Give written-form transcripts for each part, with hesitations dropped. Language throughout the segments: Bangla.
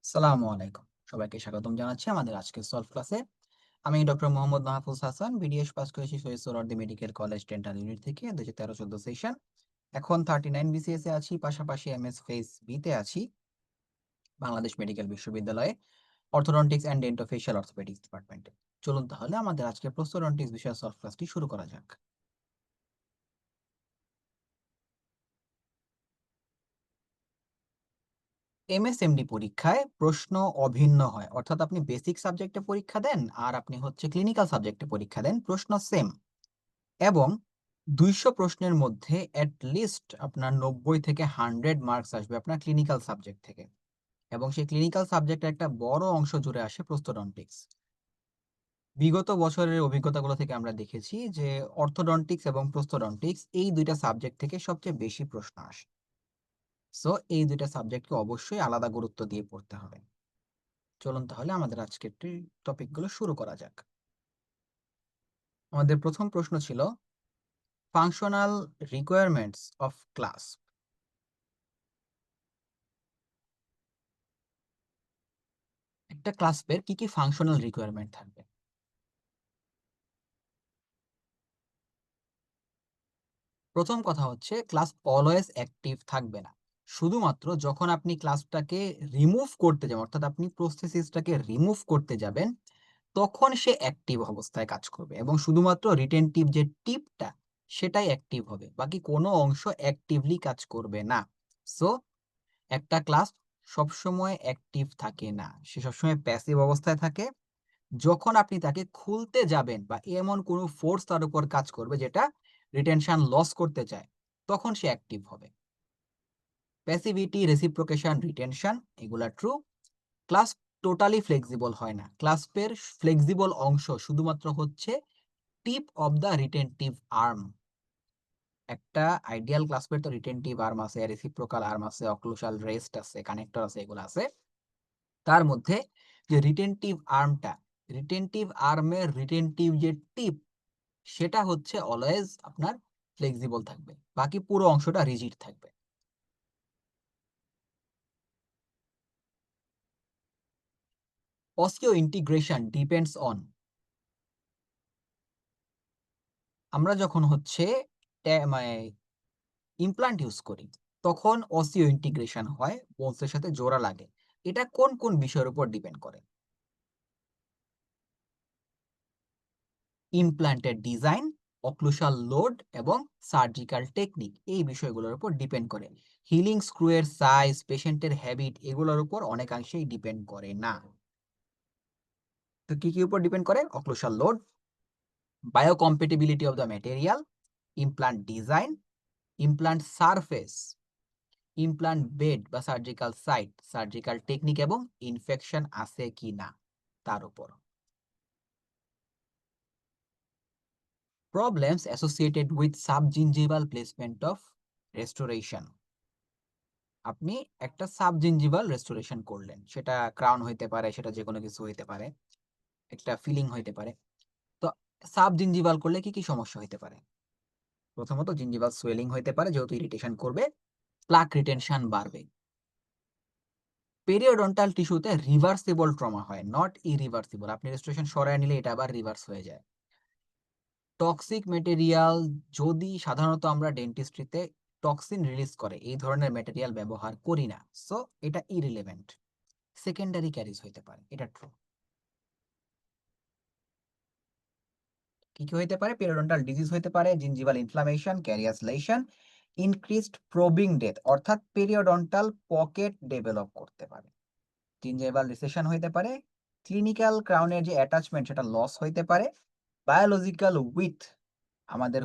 সালামু আলাইকুম। সবাইকে স্বাগতম জানাচ্ছি আমাদের আজকের সলভ ক্লাসে। আমি doctor Mohammad Mahfuz Hasan, BDS pass করেছি Shahid Suhrawardy medical college dental unit থেকে 2013-14 সেশন। এখন 39 বিসিএস এ আছি, পাশাপাশি এমএস ফেস বি তে আছি বাংলাদেশ মেডিকেল বিশ্ববিদ্যালয়ে অর্থোডন্টিক্স অ্যান্ড ডেন্টোফেশিয়াল অর্থোপেডিক্স ডিপার্টমেন্টে। চলুন তাহলে আমাদের আজকের প্রস্থোডন্টিক্স বিষয়ের সলভ ক্লাসটি শুরু করা যাক। এমএসএমডি পরীক্ষায় প্রশ্ন অভিন্ন হয়, অর্থাৎ আপনি বেসিক সাবজেক্টে পরীক্ষা দেন আর আপনি ক্লিনিক্যাল সাবজেক্টে পরীক্ষা দেন, প্রশ্ন সেম। এবং 200 প্রশ্নের মধ্যে অ্যাট লিস্ট আপনার 90 থেকে 100 মার্কস আসবে আপনার ক্লিনিক্যাল সাবজেক্ট থেকে, এবং সেই ক্লিনিক্যাল সাবজেক্টের একটা বড় অংশ জুড়ে আসে প্রস্থোডন্টিক্স। বিগত বছরের অভিজ্ঞতাগুলো থেকে আমরা দেখেছি যে অর্থোডন্টিক্স এবং প্রস্থোডন্টিক্স এই দুইটা সাবজেক্ট থেকে সবচেয়ে বেশি প্রশ্ন আসে। সো এই দুইটা সাবজেক্টকে অবশ্যই আলাদা গুরুত্ব দিয়ে পড়তে হবে। চলুন তাহলে আমাদের আজকের টপিকগুলো শুরু করা যাক। আমাদের প্রথম প্রশ্ন ছিল ফাংশনাল রিকোয়ারমেন্টস অফ ক্লাস। একটা ক্লাসপের কি কি ফাংশনাল রিকোয়ারমেন্ট থাকবে? প্রথম কথা হচ্ছে ক্লাস অলওয়েজ অ্যাক্টিভ থাকবে না। শুধুমাত্র যখন আপনি ক্লাসটাকে রিমুভ করতে যাবেন, অর্থাৎ আপনি প্রসেসিসটাকে রিমুভ করতে যাবেন, তখন সে অ্যাক্টিভ অবস্থায় কাজ করবে এবং শুধুমাত্র রিটেনটিভ যে টিপটা সেটাই অ্যাক্টিভ হবে, বাকি কোনো অংশ অ্যাক্টিভলি কাজ করবে না। সো একটা ক্লাস সবসময় অ্যাক্টিভ থাকে না, সে সবসময় প্যাসিভ অবস্থায় থাকে। যখন আপনি তাকে খুলতে যাবেন বা এমন কোনো ফোর্স তার উপর কাজ করবে যেটা রিটেনশন লস করতে চায়, তখন সে অ্যাক্টিভ হবে। প্যাসিভিটি, রেসিপ্রোকেশন, রিটেনশন এগুলা ট্রু। ক্লাস টোটালি ফ্লেক্সিবল হয় না। ক্লাসপের ফ্লেক্সিবল অংশ শুধুমাত্র হচ্ছে টিপ অফ দ্য রিটেনটিভ আর্ম। একটা আইডিয়াল ক্লাসপের তো রিটেনটিভ আর্ম আছে, রেসিপ্রোকাল আর্ম আছে, অক্লুসাল রেস্ট আছে, কানেক্টর আছে, এগুলো আছে। তার মধ্যে যে রিটেনটিভ আর্মের রিটেনটিভ যে টিপ, সেটা হচ্ছে অলওয়েজ আপনার ফ্লেক্সিবল থাকবে, বাকি পুরো অংশটা রিজিড থাকবে। অস্টিও ইন্টিগ্রেশন ডিপেন্ডস অন, আমরা যখন মানে ইমপ্লান্ট ইউজ করি তখন অস্টিও ইন্টিগ্রেশন হয়, বোনসের সাথে জোড়া লাগে। এটা কোন কোন বিষয়ের উপর ডিপেন্ড করে? ইমপ্ল্যান্টের ডিজাইন, অক্লুসাল লোড এবং সার্জিক্যাল টেকনিক, এই বিষয়গুলোর উপর ডিপেন্ড করে। হিলিং স্ক্রু এর সাইজ, পেশেন্টের হ্যাবিট, এগুলোর উপর অনেকাংশেই ডিপেন্ড করে না। তো কি কি উপর ডিপেন্ড করে? Occlusal load, biocompatibility of the material, implant design, implant surface, implant bed বা সার্জিক্যাল সাইট, সার্জিক্যাল টেকনিক এবং ইনফেকশন আছে কি না তার উপর। Problems associated with subgingival placement of restoration. আপনি একটা সাবজিঞ্জিভাল রেস্টোরেশন করলেন, সেটা ক্রাউন হইতে পারে, সেটা যে কোনো কিছু হইতে পারে, একটা ফিলিং হইতে পারে। তো সাবজিঞ্জিভাল করলে কি কি সমস্যা হইতে পারে? প্রথমত জিঞ্জিভাল সোয়েলিং হইতে পারে, যেহেতু ইরিটেশন করবে, প্লাক রিটেনশন বাড়বে। পেরিওডন্টাল টিস্যুতে রিভার্সিবল ট্রমা হয়, নট ইরিভার্সিবল। আপনি রেস্টোরেশন সরায় নিলে এটা আবার রিভার্স হয়ে যায়। টক্সিক মেটেরিয়াল, যদি সাধারণত আমরা ডেন্টিস্ট্রিতে টক্সিন রিলিজ করে এই ধরনের মেটেরিয়াল ব্যবহার করি না, সো এটা ইরিলেভেন্ট। সেকেন্ডারি ক্যারিজ হইতে পারে, এটা ট্রু। কি কি হইতে পারে? পেরিওডন্টাল ডিজিজ হইতে পারে, gingival inflammation, carious lesion, increased probing ডেথ, অর্থাৎ পেরিওডন্টাল পকেট ডেভেলপ করতে পারে, জিঞ্জিভাল রিসেশন হইতে পারে, ক্লিনিক্যাল ক্রাউনের যে অ্যাটাচমেন্ট সেটা লস হইতে পারে, বায়োলজিক্যাল উইথ, আমাদের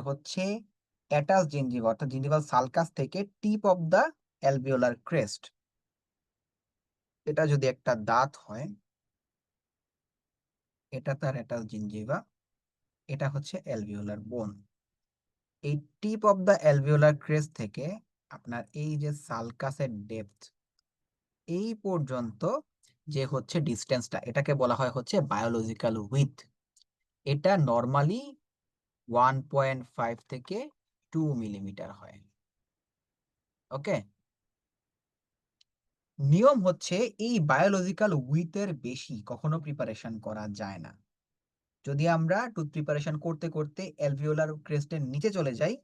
অ্যাটাচ জিঞ্জিভা অর্থাৎ জিঞ্জিভাল সালকাস থেকে tip of the alveolar crest, এটা যদি একটা দাঁত হয়, এটা তার অ্যাটাচ জিঞ্জিভা, এটা হচ্ছে অ্যালভিওলার বোন। এই tip of the alveolar crest থেকে আপনার এই যে সালকাসের ডেপথ, এই পর্যন্ত যে ডিস্টেন্সটা, এটাকে বলা হয় বায়োলজিক্যাল উইথ। এটা নর্মালি 1.5 থেকে 2 মিলিমিটার হয়। ওকে, নিয়ম হচ্ছে এই বায়োলজিক্যাল উইথ এর বেশি কখনো প্রিপারেশন করা যায় না। যদি আমরা টুথ প্রিপারেশন করতে, করতে অ্যালভিওলার ক্রেস্ট এর নিচে চলে যাই,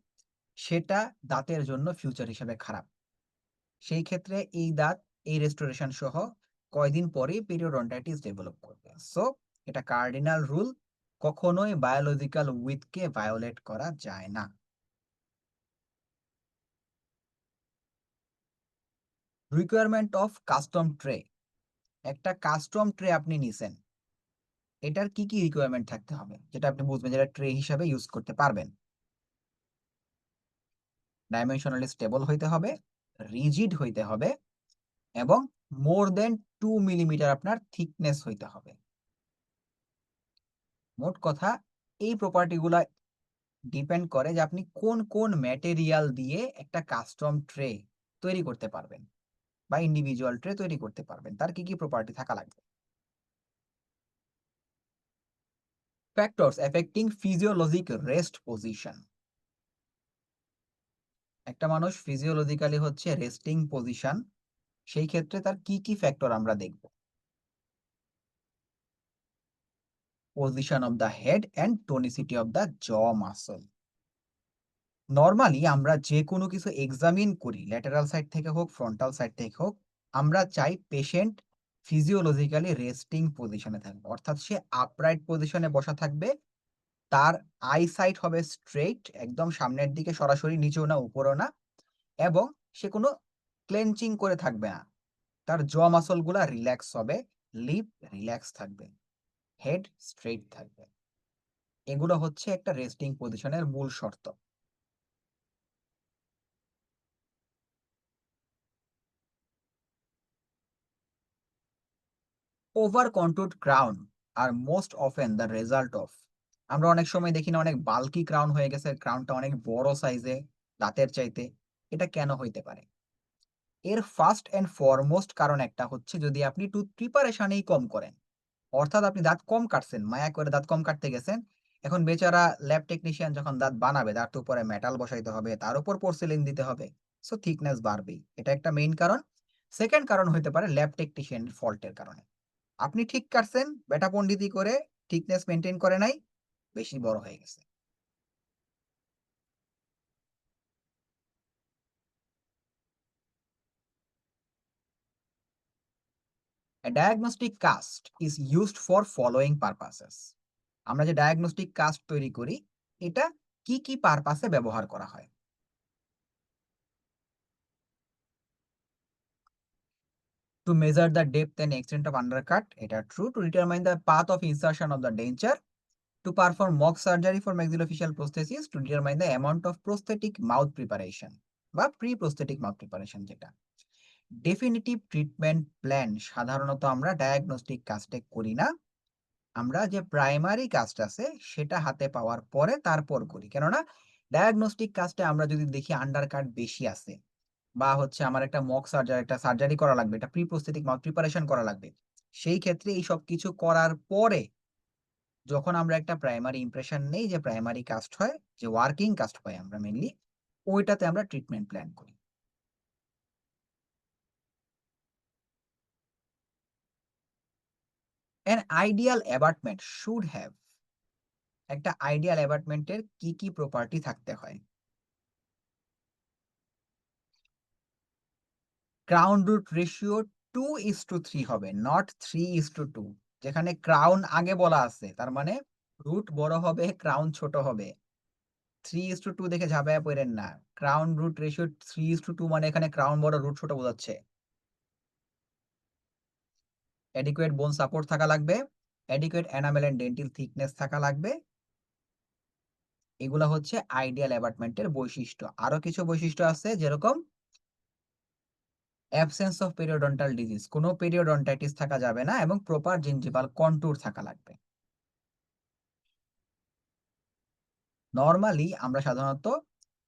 সেটা দাঁতের জন্য ফিউচার হিসেবে খারাপ। সেই ক্ষেত্রে এই দাঁত এই রেস্টোরেশন সহ কয়দিন পরেই পেরিওডন্টাইটিস ডেভেলপ করবে। সো এটা কার্ডিনাল রুল, কখনোই বায়োলজিক্যাল উইথ কে ভায়োলেট করা যায় না। Requirement of custom tray. একটা কাস্টম ট্রে আপনি নিছেন। এটার কি, কি রিকোয়ারমেন্ট থাকতে হবে? যেটা আপনি বুঝবেন যেটা ট্রে হিসাবে ইউজ করতে পারবেন। ডাইমেনশনালি স্টেবল হইতে হবে, রিজিড হইতে হবে এবং মোর দ্যান 2 মিলিমিটার আপনার থিকনেস হইতে হবে। মোট কথা এই প্রপার্টি গুলা ডিপেন্ড করে যে আপনি কোন, কোন ম্যাটেরিয়াল দিয়ে একটা কাস্টম ট্রে তৈরি করতে পারবেন বা ইন্ডিভিজুয়াল ট্রে তৈরি করতে পারবেন। তার কি, কি প্রপার্টি থাকা লাগবে? Factors affecting physiologic rest position. একটা মানুষ ফিজিওলজিক্যালি হচ্ছে রেস্টিং পজিশন, সেই ক্ষেত্রে তার কি, কি ফ্যাক্টর আমরা দেখব? Position of the head and tonicity of the jaw muscle. Normally আমরা যেকোনো কিছু এক্সামিন করি, ল্যাটেরাল সাইড থেকে হোক, ফ্রন্টাল সাইড থেকে হোক, আমরা চাই পেশেন্ট ফিজিওলজিক্যালি রেস্টিং পজিশনে থাকবে। অর্থাৎ সে আপরাইট পজিশনে বসা থাকবে। তার আই সাইট হবে স্ট্রেইট, একদম সামনের দিকে সরাসরি নিচেও না উপরেও না, এবং সে কোনো ক্লেনচিং করে থাকবে না। তার জ মাসল গুলা রিল্যাক্স হবে, লিপ রিল্যাক্স থাকবে, হেড স্ট্রেইট থাকবে। এগুলো হচ্ছে একটা রেস্টিং পজিশনের মূল শর্ত। Over contoured crown are most often the result of, আমরা অনেক সময় দেখি না অনেক বাল্কি ক্রাউন হয়ে গেছে, ক্রাউনটা অনেক বড় সাইজে দাঁতের চাইতে। এটা কেন হইতে পারে? এর ফার্স্ট এন্ড ফরমোস্ট কারণ একটা হচ্ছে যদি আপনি টুথ প্রিপারেশনেই কম করেন। অর্থাৎ আপনি দাঁত কম কাটছেন, মায়া করে দাঁত কম কাটতে গেছেন। এখন বেচারা ল্যাব টেকনিশিয়ান যখন দাঁত বানাবে, দাঁত উপরে মেটাল বসাইতে হবে, তার উপর পোর্সেলিন দিতে হবে। সো থিকনেস বাড়বেই। এটা একটা মেইন কারণ। সেকেন্ড কারণ হইতে পারে ল্যাব টেকনিশিয়ানের ফল্টের কারণে। আপনি ঠিক কাটছেন, বেটা পন্ডিতি করে থিকনেস মেইনটেইন করে নাই, বেশি বড় হয়ে গেছে। A diagnostic cast is used for following purposes. আমরা যে ডায়াগনস্টিক কাস্ট তৈরি করি, এটা কি, কি পারপাসে ব্যবহার করা হয়? To measure the depth and extent of undercut, এটা true. To determine the path of insertion of the denture. To perform mock surgery for maxillofacial prosthesis. To determine the amount of prosthetic mouth preparation বা pre-prosthetic mouth preparation যেটা। ডেফিনিটিভ ট্রিটমেন্ট প্ল্যান সাধারণত আমরা ডায়াগনস্টিক কাস্টে করি না। আমরা যে প্রাইমারি কাজটা আছে সেটা হাতে পাওয়ার পরে তারপর করি। কেননা ডায়াগনস্টিক কাজটা আমরা যদি দেখি আন্ডারকাট বেশি আছে বা হচ্ছে আমার একটা মক সার্জারি, একটা সার্জারি করা লাগবে, এটা প্রি প্রস্থেটিক মাউথ প্রিপারেশন করা লাগবে। সেই ক্ষেত্রে এই সবকিছু করার পরে যখন আমরা একটা প্রাইমারি ইমপ্রেশন নেই, যে প্রাইমারি কাস্ট হয়, যে ওয়ার্কিং কাস্ট হয় আমরা মেইনলি, ওইটাতে আমরা ট্রিটমেন্ট প্ল্যান করি। An ideal abutment should have, একটা আইডিয়াল অ্যাবাটমেন্টের কি, কি প্রপার্টি থাকতে হয়? ক্রাউন রুট রেশিও 2:3 হবে, নট 3:2। যেখানে ক্রাউন আগে বলা আছে, তার মানে রুট বড় হবে, ক্রাউন ছোট হবে। 3:2 দেখে ঝাঁপায়া পড়েন না। ক্রাউন রুট রেশিও 3:2 মানে এখানে ক্রাউন বড়, রুট ছোট বোঝাচ্ছে। অ্যাডিকুয়েট বোন সাপোর্ট থাকা লাগবে, অ্যাডিকুয়েট এনামেল এন্ড ডেন্টিল থিকনেস থাকা লাগবে। এগুলা হচ্ছে আইডিয়াল অ্যাবাটমেন্টের বৈশিষ্ট্য। আরো কিছু বৈশিষ্ট্য আছে, যেরকম অ্যাবসেন্স অফ পেরিওডন্টাল ডিজিজ, কোনো পেরিওডন্টাইটিস থাকা যাবে না এবং প্রপার জিঞ্জিভাল কন্ট্যুর থাকা লাগবে। নরমালি আমরা সাধারণত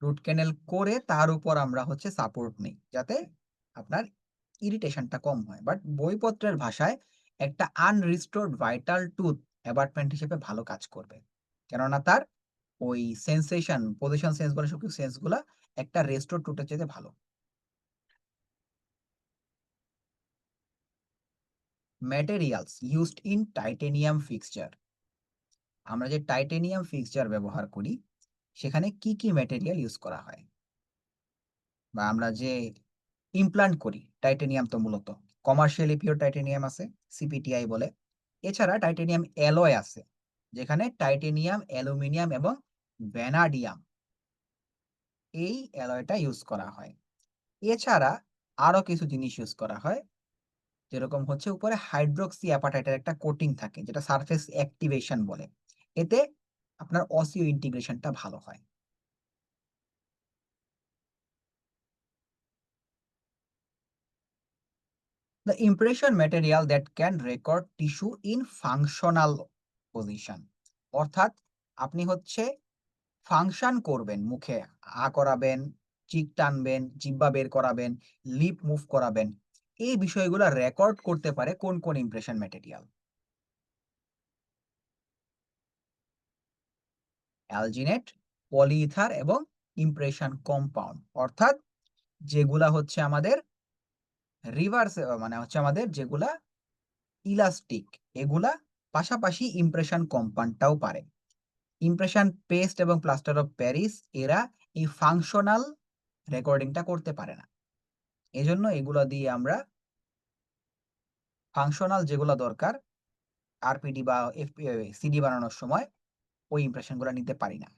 রুট ক্যানেল করে তার উপর আমরা হচ্ছে সাপোর্ট নেই, যাতে আপনার ইরিটেশনটা কম হয়। বাট বইপত্রের ভাষায় একটা আনরিস্টোরড ভাইটাল টুথ অ্যাবাটমেন্ট হিসেবে ভালো কাজ করবে। কেননা তার ওই সেন্সেশন, পজিশন সেন্স বলে সবকিছু সেন্স গুলা একটা রেস্টোরড টুথের চাইতে ভালো। Materials used in titanium fixture. আমরা যে টাইটেনিয়াম ফিক্সচার ব্যবহার করি সেখানে কি কি ম্যাটেরিয়াল ইউজ করা হয়, বা আমরা যে ইমপ্লান্ট করি টাইটেনিয়াম তো মূলত কমার্শিয়ালি পিওর টাইটেনিয়াম আছে, সিপিটিআই বলে। এছাড়া টাইটেনিয়াম অ্যালয় আছে, যেখানে টাইটেনিয়াম, অ্যালুমিনিয়াম এবং ভ্যানাডিয়াম এই অ্যালয়টা ইউজ করা হয়। এছাড়া আরো কিছু জিনিস ইউজ করা হয়, যেরকম হচ্ছে উপরে হাইড্রোক্সি অ্যাপাটাইটের একটা কোটিং থাকে যেটা সারফেস অ্যাক্টিভেশন বলে। এতে আপনার অসিও ইন্টিগ্রেশনটা ভালো হয়। The impression material that can record tissue in functional position, অর্থাৎ আপনি হচ্ছে ফাংশন করবেন, মুখে করাবেন, চিক টানবেন, জিহ্বা বের করাবেন, লিপ মুভ করাবেন, এই বিষয়গুলো রেকর্ড করতে পারে কোন কোন ইমপ্রেশন ম্যাটেরিয়াল? অ্যালজিনেট, পলিইথার এবং ইমপ্রেশন কম্পাউন্ড, অর্থাৎ যেগুলা হচ্ছে আমাদের রিভার্স, মানে হচ্ছে আমাদের যেগুলা ইলাস্টিক, এগুলা পাশাপাশি ইমপ্রেশন কম্পাউন্ডটাও পারে। ইমপ্রেশন পেস্ট এবং প্লাস্টার অফ প্যারিস এরা এই ফাংশনাল রেকর্ডিংটা করতে পারে না। এজন্য এগুলো দিয়ে আমরা ফাংশনাল যেগুলো দরকার আরপিডি বা সিডি বানানোর সময় ওই ইমপ্রেশনগুলো নিতে পারি না।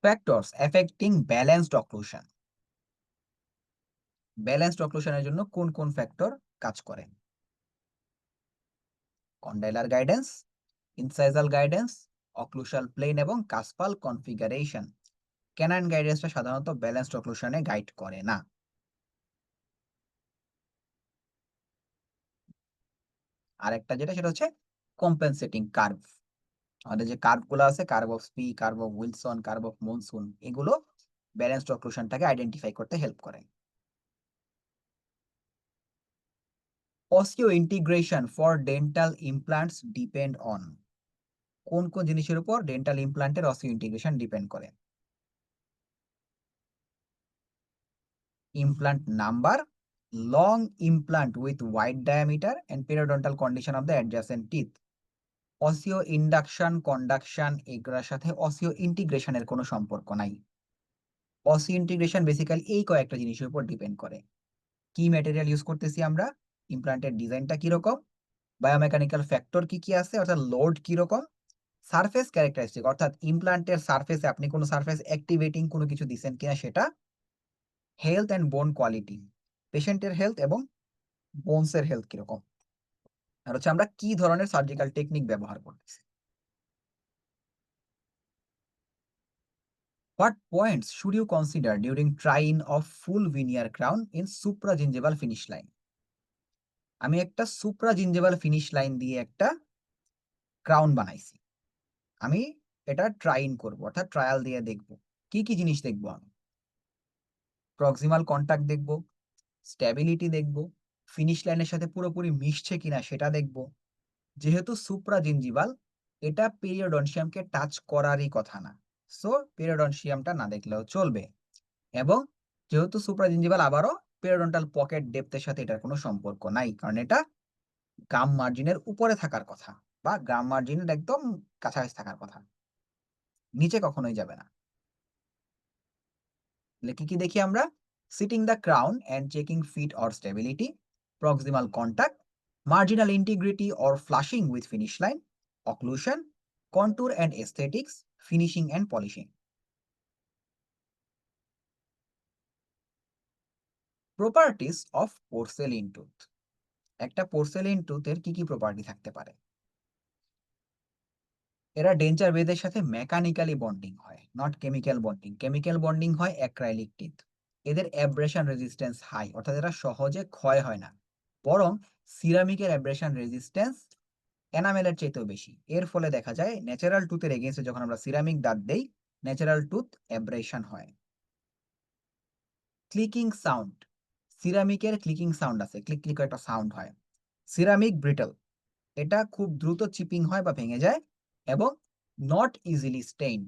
Factors affecting balanced occlusion, balanced অক্লুশনের জন্য কোন কোন ফ্যাক্টর কাজ করে? Condylar guidance, incisal guidance, occlusal plane এবং কাসপাল কনফিগারেশন। ক্যানাইন গাইডেন্সটা সাধারণত ব্যালেন্সড অক্লুশনে গাইড করে না। আরেকটা যেটা সেটা হচ্ছে কম্পেনসেটিং কার্ভ। আমাদের যে কার্ভগুলো আছে, curve of Spee, curve of Wilson, curve of Monson, এগুলো ব্যালেন্সড অক্লুশনটাকে আইডেন্টিফাই করতে হেল্প করে। Osseointegration for dental implants depend on, কোন কোন জিনিসের উপর ডেন্টাল ইমপ্লান্টের অসিও ইন্টিগ্রেশন ডিপেন্ড করে? Implant number, long implant with wide diameter and periodontal condition of the adjacent teeth. Osseoinduction, conduction এগুলোর সাথে অসিও ইন্টিগ্রেশনের কোনো সম্পর্ক নাই। অসিও ইন্টিগ্রেশন বেসিক্যালি এই কয়েকটা জিনিসের উপর ডিপেন্ড করে। কি ম্যাটেরিয়াল ইউজ করতেছি আমরা, ইমপ্লান্টের ডিজাইনটা কিরকম, বায়োমেকানিক্যাল ফ্যাক্টর কি কি আছে অর্থাৎ লোড কিরকম, সারফেস ক্যারেক্টারিস্টিক অর্থাৎ ইমপ্লান্টের সারফেসে আপনি কোনো সারফেস অ্যাক্টিভেটিং কোনো কিছু দিচ্ছেন কিনা সেটা, হেলথ অ্যান্ড বোন কোয়ালিটি, পেশেন্টের হেলথ এবং বোনসের হেলথ কিরকম, আর হচ্ছে আমরা কি ধরনের সার্জিক্যাল টেকনিক ব্যবহার করতেছি। What points should you consider during trying of full veneer crown in supragingival finish line? আমি একটা সুপ্রাজিঞ্জিভাল ফিনিশ লাইন দিয়ে একটা ক্রাউন বানাইছি, আমি এটা ট্রাইন করব অর্থাৎ ট্রায়াল দিয়ে দেখব। কি কি জিনিস দেখব আমি? প্রক্সিমাল কন্টাক্ট দেখব, স্ট্যাবিলিটি দেখব, ফিনিশ লাইনের সাথে পুরোপুরি মিশছে কিনা সেটা দেখব। যেহেতু সুপ্রাজিঞ্জিভাল, এটা পেরিওডন্সিয়ামকে টাচ করারই কথা না, সো পেরিওডন্সিয়ামটা না দেখলেও চলবে। এবং যেহেতু সুপ্রাজিঞ্জিভাল, আবারও পেরিওডন্টাল পকেট ডেপথের সাথে এটার কোনো সম্পর্ক নাই, কারণ এটা গাম মার্জিনের উপরে থাকার কথা বা গাম মার্জিনের একদম কাছাকাছি থাকার কথা, নিচে কখনোই যাবে না। তাহলে কি কি দেখি আমরা? Sitting the crown and checking fit or stability, proximal contact, marginal integrity or flushing with finish line, occlusion, contour and aesthetics, finishing and polishing. Properties of porcelain tooth, একটা পোর্সেলিন টুথের কি কি প্রপার্টি থাকতে পারে? এরা ডেঞ্চার বেদের সাথে মেকানিক্যালি বন্ডিং হয়, not chemical bonding. Chemical bonding হয় অ্যাক্রাইলিক টিথ। এদের অ্যাব্রেশন রেজিস্ট্যান্স হাই, অর্থাৎ এরা সহজে ক্ষয় হয় না, বরং সিরামিকের অ্যাব্রেশন রেজিস্ট্যান্স এনামেলের চাইতেও বেশি। এর ফলে দেখা যায় ন্যাচারাল টুথের এগেইনস্টে যখন আমরা সিরামিক দাঁত দেই, ন্যাচারাল টুথ অ্যাব্রেশন হয়। ক্লিকিং সাউন্ড, সিরামিকের ক্লিকিং সাউন্ড আছে, ক্লিক ক্লিক একটা সাউন্ড হয়। সিরামিক ব্রিটল, এটা খুব দ্রুত চিপিং হয় বা ভেঙে যায়, এবং not easily stained,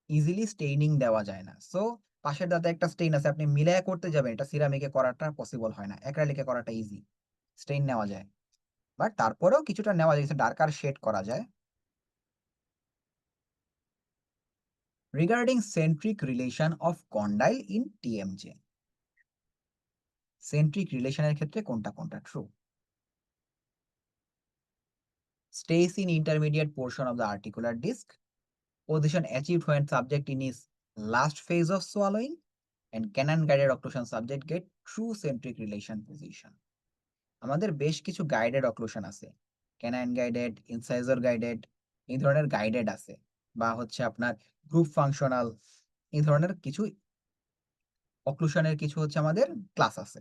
easily staining দেওয়া যায় না। সো পাশের দাঁতে একটা স্টেইন আছে, আপনি মিলায়া করতে যাবেন, এটা সিরামিকে করাটা পসিবল হয় না। অ্যাক্রিলিকে করাটা ইজি। স্টেইন নেওয়া যায়। বাট তারপরেও কিছুটা নেওয়া যায়, কিছু ডার্কার শেড করা যায়। Regarding centric relation of condyle in TMJ. Centric রিলেশনের ক্ষেত্রে কোনটা কোনটা true? Stays in intermediate portion of the articular disc, position achieved when subject in his last phase of swallowing, and canine guided occlusion subject get true centric relation position. আমাদের বেশ কিছু গাইডেড অক্লুশন আছে, ক্যানাইন গাইডেড, ইনসাইজর গাইডেড, এই ধরনের গাইডেড আছে, বা হচ্ছে আপনার গ্রুপ ফাংশনাল, এই ধরনের কিছু অক্লুশনের কিছু হচ্ছে আমাদের ক্লাস আছে।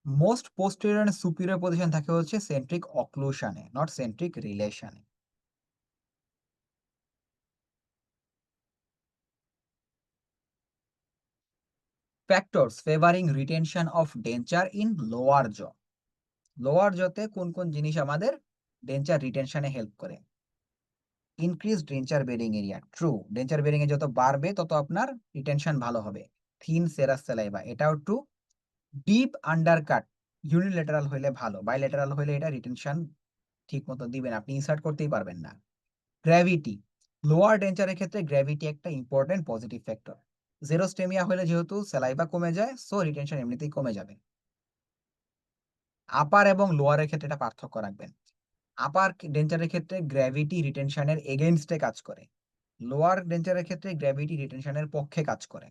Most posterior and superior position থাকে হচ্ছে সেন্ট্রিক অক্লুশনে, নট সেন্ট্রিক রিলেশনে। Factors favouring retention of denture in lower jaw. Lower জতে কোন কোন জিনিস আমাদের ডেঞ্চার রিটেনশনে হেল্প করে? Increase denture bearing area, true. Denture bearing এ যত বাড়বে তত আপনার রিটেনশন ভালো হবে। থিন সেরাস স্যালাইভা, এটাও ট্রু। ডিপ আন্ডারকাট ইউনিলেটারাল হইলে ভালো, বাইলেটারাল হইলে এটা রিটেনশন ঠিক মতো দিবেন, আপনি ইনসার্ট করতেই পারবেন না। গ্র্যাভিটি, লোয়ার ডেঞ্চারের ক্ষেত্রে গ্র্যাভিটি একটা ইম্পর্টেন্ট পজিটিভ ফ্যাক্টর। জেরোস্টেমিয়া হলে যেহেতু স্যালাইভা কমে যায়, সো রিটেনশন এমনিতেই কমে যাবে। আপার এবং লোয়ারের ক্ষেত্রে এটা পার্থক্য রাখবেন। আপার ডেঞ্চারের ক্ষেত্রে গ্র্যাভিটি রিটেনশনের এগেইনস্টে কাজ করে, লোয়ার ডেঞ্চারের ক্ষেত্রে গ্র্যাভিটি রিটেনশনের পক্ষে কাজ করে।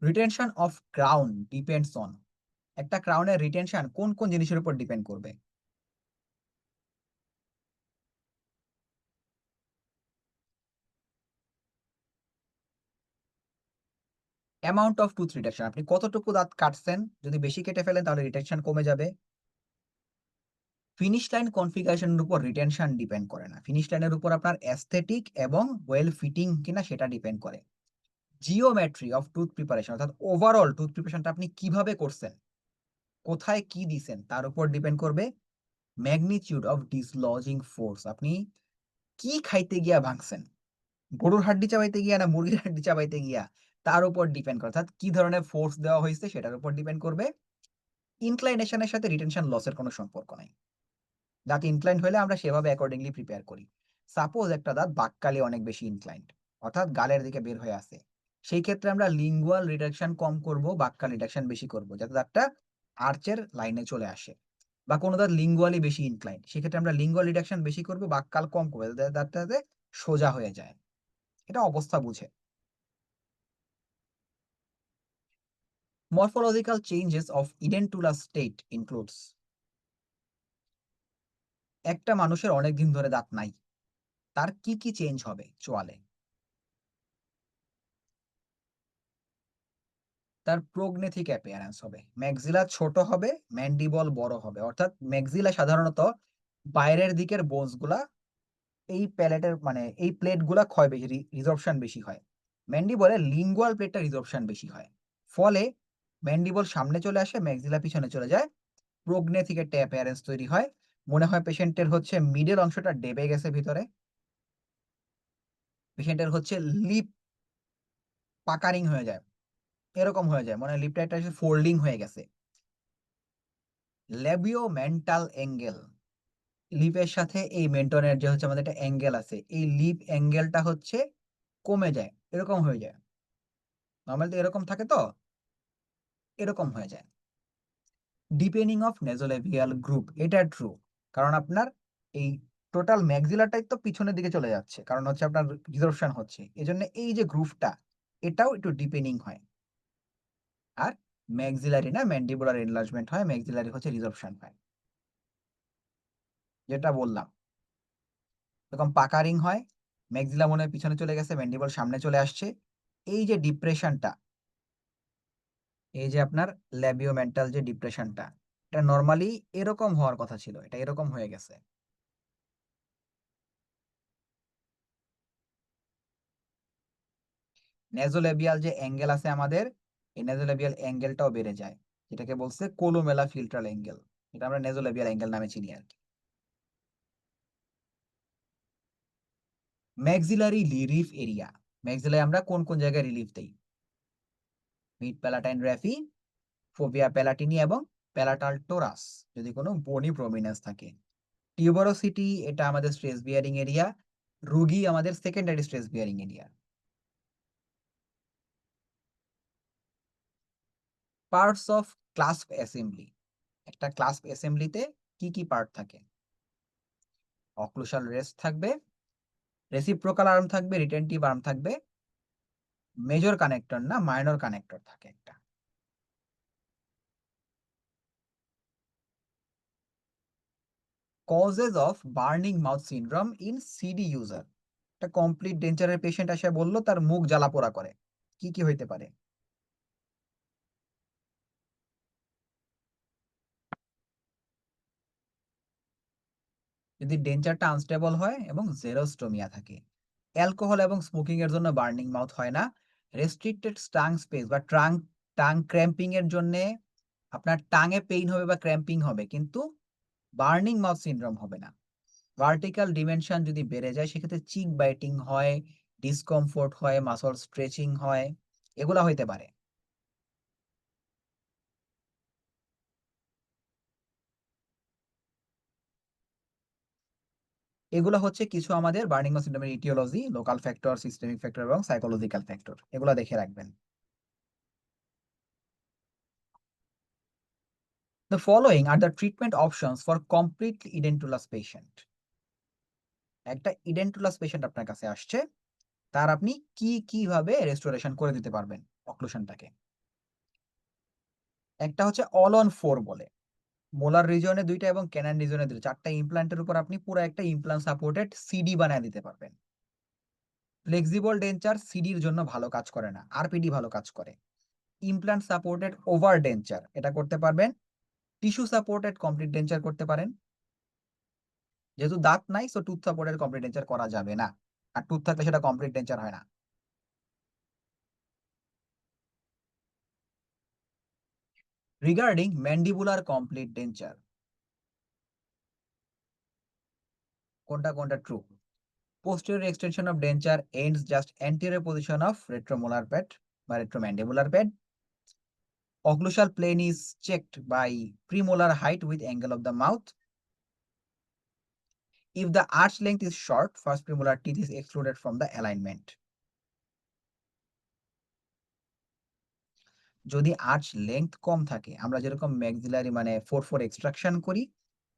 Retention of crown depends on, একটা ক্রাউনের রিটেনশন কোন কোন জিনিসের উপর ডিপেন্ড করবে? অ্যামাউন্ট অফ টুথ রিডাকশন, আপনি কতটুকু দাঁত কাটছেন, যদি বেশি কেটে ফেলেন তাহলে রিটেনশন কমে যাবে। ফিনিশ লাইন কনফিগারেশনের উপর রিটেনশন ডিপেন্ড করে না, ফিনিশ লাইনের উপর আপনার অ্যাস্থেটিক এবং ওয়েল ফিটিং কিনা সেটা ডিপেন্ড করে। জিওমেট্রি অফ টুথ প্রিপারেশন, অর্থাৎ ওভারঅল টুথ প্রিপারেশনটা আপনি কিভাবে করছেন, কোথায় কি দিছেন তার উপর ডিপেন্ড করবে। ম্যাগনিটিউড অফ ডিসলজিং ফোর্স, আপনি কি খাইতে গিয়া ভাঙছেন, গরুর হাড্ডি চাবাইতে গিয়া না মুরগির হাড্ডি চাবাইতে গিয়া, তার উপর ডিপেন্ড করে, অর্থাৎ কি ধরনের ফোর্স দেওয়া হয়েছে সেটার উপর ডিপেন্ড করবে। ইনক্লাইনেশনের সাথে রিটেনশন লসের কোনো সম্পর্ক নাই। দাঁত ইনক্লাইন্ড হলে আমরা সেভাবে অ্যাকর্ডিংলি প্রিপেয়ার করি। সাপোজ একটা দাঁত বাক্কালি অনেক বেশি ইনক্লাইন্ড, অর্থাৎ গালের দিকে বের হয়ে আসে, সেই ক্ষেত্রে আমরা লিঙ্গুয়াল রিডাকশন কম করব, বাক্কাল রিডাকশন বেশি করব, যাতে দাঁতটা আর্চের লাইনে চলে আসে। বা কোনো দাঁত লিঙ্গুয়ালি বেশি ইনক্লাইন্ড, সেক্ষেত্রে আমরা লিঙ্গুয়াল রিডাকশন বেশি করব, বাক্কাল কম করবো, যাতে দাঁতটা যাতে সোজা হয়ে যায়। এটা অবস্থা বুঝে। Morphological changes of edentulous state includes, একটা মানুষের অনেক দিন ধরে দাঁত নাই, তার কি কি চেঞ্জ হবে চোয়ালে? তার প্রোগনেথিক অ্যাপিয়ারেন্স হবে, ম্যাক্সিলা ছোট হবে, ম্যান্ডিবল বড় হবে, অর্থাৎ ম্যাক্সিলা সাধারণত বাইরের দিকের বোনস গুলা, এই প্যালেটের মানে এই প্লেট গুলা ক্ষয় বেশি, রিজর্পশন বেশি হয়। ম্যান্ডিবলে লিঙ্গুয়াল প্লেটটা রিজর্পশন বেশি হয়, ফলে ম্যান্ডিবল সামনে চলে আসে, ম্যাক্সিলা পিছনে চলে যায়, প্রোগনেথিক একটা অ্যাপিয়ারেন্স তৈরি হয়। মনে হয় পেশেন্টের হচ্ছে মিডল অংশটা ডেবে গেছে ভিতরে, পেশেন্টের হচ্ছে লিপ পাকারিং হয়ে যায়, এরকম হয়ে যায়, মানে লিপটা একটা ফোল্ডিং হয়ে গেছে। ল্যাবিও মেন্টাল অ্যাঙ্গেল, লিপের সাথে এই মেন্টনের যে হচ্ছে আমাদের একটা অ্যাঙ্গেল আছে, এই লিপ অ্যাঙ্গেলটা হচ্ছে কমে যায়, এরকম হয়ে যায়। নর্মালি তো এরকম থাকে, তো এরকম হয়ে যায়। ডিপেন্ডিং অফ নেজোলেভিয়াল গ্রুপ, এটা ট্রু, কারণ আপনার এই টোটাল ম্যাক্সিলাটাই তো পিছনের দিকে চলে যাচ্ছে, কারণ হচ্ছে আপনার রিজর্পশন হচ্ছে, এজন্য এই যে গ্রুপটা এটাও একটু ডিপেন্ডিং হয়। আর ম্যাক্সিলারি না ম্যান্ডিবুলার এনলার্জমেন্ট হয়, ম্যাক্সিলারি হচ্ছে রিজর্পশন হয়, যেটা বললাম। এরকম পাকারিং হয়, ম্যাক্সিলা মনে হয় পিছনে চলে গেছে, ম্যান্ডিবল সামনে চলে আসছে। এই যে ডিপ্রেশনটা, এই যে আপনার ল্যাবিওমেন্টাল যে ডিপ্রেশনটা, এটা নর্মালি এরকম হওয়ার কথা ছিল, এটা এরকম হয়ে গেছে। নেজোলেবিয়াল যে অ্যাঙ্গেল আছে আমাদের, এই নেজোলেবিয়াল অ্যাঙ্গেলটাও বেড়ে যায়, যেটাকে বলছে কোলোমেলা ফিল্ট্রাল অ্যাঙ্গেল, এটা আমরা নেজোলেবিয়াল অ্যাঙ্গেল নামে চিনি আর কি। ম্যাক্সিলারি রিলিফ এরিয়া, ম্যাক্সিলারি আমরা কোন কোন জায়গায় রিলিফ দেই? মিড প্যালাটাইন র্যাফি, ফোভিয়া প্যালাটিনি এবং প্যালাটাল টোরাস যদি কোনো বনি প্রমিনেন্স থাকে। টিউবারোসিটি এটা আমাদের স্ট্রেস বিয়ারিং এরিয়া, রুগী আমাদের secondary stress bearing area. Parts of clasp assembly, একটা ক্লাস্প অ্যাসেম্বলিতে কি কি পার্ট থাকে? অক্লুসাল রেস্ট থাকবে, রেসিপ্রোকাল আর্ম থাকবে, রিটেনটিভ আর্ম থাকবে, মেজর কানেক্টর না মাইনর কানেক্টর থাকে একটা। Causes of burning mouth syndrome in CD user, একটা কমপ্লিট ডেঞ্চারের পেশেন্ট এসে বলল তার মুখ জ্বালা পোড়া করে, কি কি হইতে পারে? যদি ডেঞ্চারটা আনস্টেবল হয় এবং জেরোস্টোমিয়া থাকে। অ্যালকোহল এবং স্মোকিং এর জন্য বার্নিং মাউথ হয় না। রেস্ট্রিক্টেড টাং স্পেস বা টাং ক্র্যাম্পিং এর জন্য আপনার টাঙে পেইন হবে বা ক্র্যাম্পিং হবে, কিন্তু বার্নিং মাউথ সিনড্রোম হবে না। ভার্টিক্যাল ডিমেনশন যদি বেড়ে যায় সেক্ষেত্রে চিক বাইটিং হয়, ডিসকমফোর্ট হয়, মাসল স্ট্রেচিং হয়, এগুলা হইতে পারে। এগুলো হচ্ছে কিছু আমাদের বার্নিং মাউথ সিনড্রোমের aetiology, local factor, systemic factor এবং সাইকোলজিক্যাল ফ্যাক্টর, এগুলো দেখে রাখবেন। The following are the treatment options for complete edentulous patient. একটা ইডেন্টুলাস পেশেন্ট আপনার কাছে আসছে, তার আপনি কিভাবে রেস্টোরেশন করে দিতে পারবেন অক্লুশনটাকে? একটা হচ্ছে অল অন 4 বলে। মোলার রিজিয়নে ২ টা এবং ক্যানান রিজিয়নে ২ টা, ৪ টা ইমপ্ল্যান্টের উপর আপনি পুরা একটা ইমপ্ল্যান্ট সাপোর্টেড সিডি বানায় দিতে পারবেন। ফ্লেক্সিবল ডেঞ্চার সিডির জন্য ভালো কাজ করে না, আরপিডি ভালো কাজ করে। ইমপ্ল্যান্ট সাপোর্টেড ওভার ডেঞ্চার এটা করতে পারবেন। টিস্যু সাপোর্টেড কমপ্লিট ডেঞ্চার করতে পারেন। যেহেতু দাঁত নাই so tooth supported complete denture করা যাবে না। আর টুথ থাকলে সেটা কমপ্লিট ডেঞ্চার হয় না। রিগার্ডিং ম্যান্ডিবুলার কমপ্লিট ডেঞ্চার, কোনটা কোনটা true? Posterior extension of denture ends just anterior position of retromolar pad বা retromandibular pad. Occlusal plane is checked by premolar height with angle of the mouth. If the arch length is short, first premolar teeth is excluded from the alignment. যদি আর্চ লেংথ কম থাকে, আমরা যেরকম ম্যাক্সিলারি মানে 4 এক্সট্রাকশন করি,